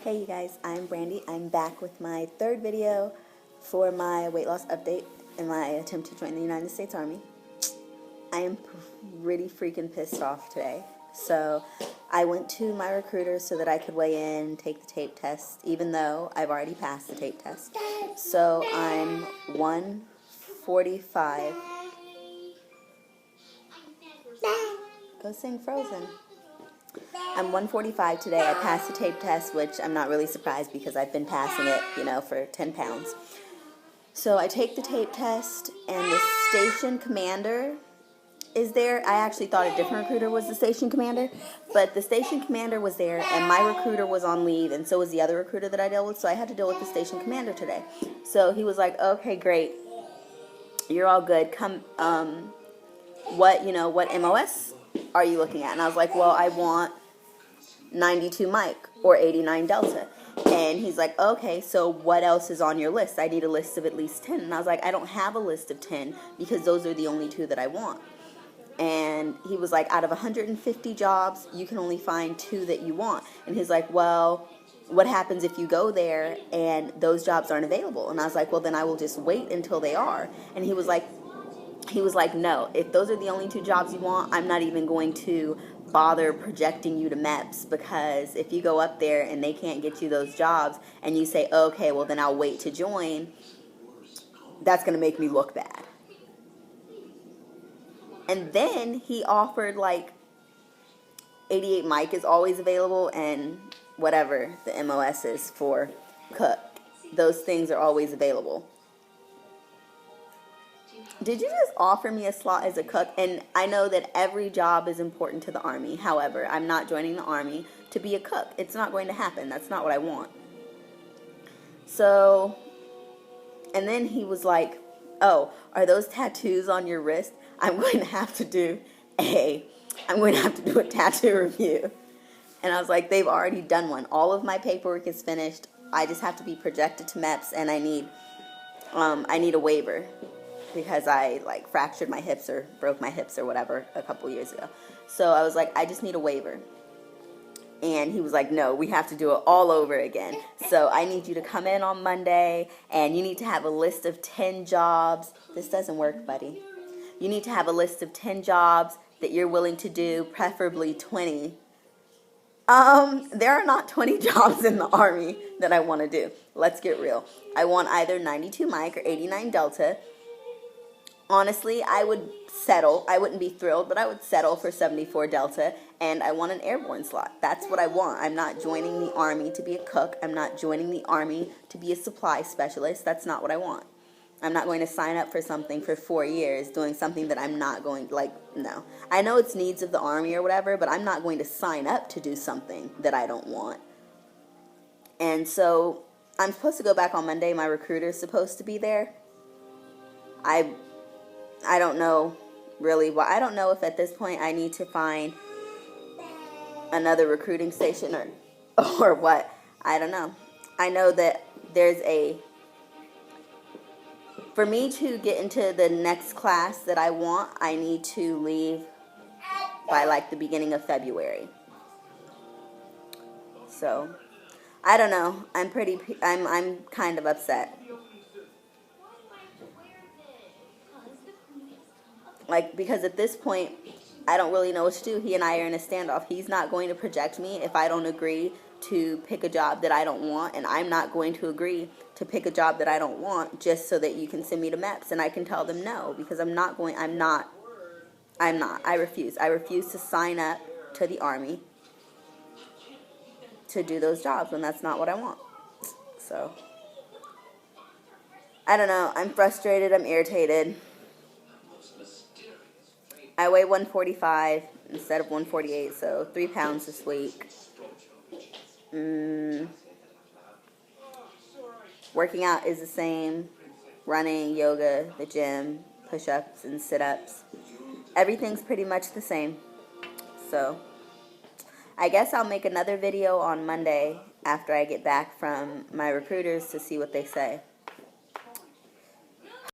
Hey you guys, I'm Brandy. I'm back with my third video for my weight loss update in my attempt to join the United States Army. I am pretty freaking pissed off today. So I went to my recruiter so that I could weigh in, take the tape test, even though I've already passed the tape test. So I'm 145. Go sing Frozen. I'm 145 today. I passed the tape test, which I'm not really surprised because I've been passing it, for 10 pounds. So I take the tape test, and the station commander is there. I actually thought a different recruiter was the station commander, but the station commander was there, and my recruiter was on leave, and so was the other recruiter that I dealt with, so I had to deal with the station commander today. So he was like, okay, great. You're all good. Come, what MOS are you looking at? And I was like, well, I want 92 Mike or 89 Delta. And he's like, okay, so what else is on your list? I need a list of at least 10. And I was like, I don't have a list of 10 because those are the only two that I want. And he was like, out of 150 jobs, you can only find 2 that you want. And he's like, well, what happens if you go there and those jobs aren't available? And I was like, well, then I will just wait until they are. And he was like, no, if those are the only 2 jobs you want, I'm not even going to bother projecting you to MEPS, because if you go up there and they can't get you those jobs and you say, okay, well then I'll wait to join, that's going to make me look bad. And then he offered like 88 Mike is always available, and whatever the MOS is for cook, those things are always available. Did you just offer me a slot as a cook? And I know that every job is important to the Army. However, I'm not joining the Army to be a cook. It's not going to happen. That's not what I want. So, and then he was like, oh, are those tattoos on your wrist? I'm going to have to do a tattoo review. And I was like, they've already done one. All of my paperwork is finished. I just have to be projected to MEPS, and I need a waiver, because I fractured my hips or broke my hips or whatever a couple years ago. So I was like, I just need a waiver. And he was like, no, we have to do it all over again. So I need you to come in on Monday, and you need to have a list of 10 jobs. This doesn't work, buddy. You need to have a list of 10 jobs that you're willing to do, preferably 20. There are not 20 jobs in the Army that I want to do. Let's get real. I want either 92 Mike or 89 Delta. Honestly, I would settle. I wouldn't be thrilled, but I would settle for 74 Delta, and I want an airborne slot. That's what I want. I'm not joining the Army to be a cook. I'm not joining the Army to be a supply specialist. That's not what I want. I'm not going to sign up for something for 4 years doing something that I'm not going, no. I know it's needs of the Army or whatever, but I'm not going to sign up to do something that I don't want. And so I'm supposed to go back on Monday. My recruiter's supposed to be there. I don't know really why. I don't know if at this point I need to find another recruiting station or what. I don't know. I know that for me to get into the next class that I want, I need to leave by the beginning of February. So, I don't know. I'm kind of upset. Because at this point, I don't really know what to do. He and I are in a standoff. He's not going to project me if I don't agree to pick a job that I don't want, and I'm not going to agree to pick a job that I don't want just so that you can send me to MEPS, and I can tell them no, because I refuse. I refuse to sign up to the Army to do those jobs when that's not what I want. So, I don't know. I'm frustrated. I'm irritated. I weigh 145 instead of 148, so 3 pounds this week. Working out is the same. Running, yoga, the gym, push-ups and sit-ups. Everything's pretty much the same. So, I guess I'll make another video on Monday after I get back from my recruiters to see what they say.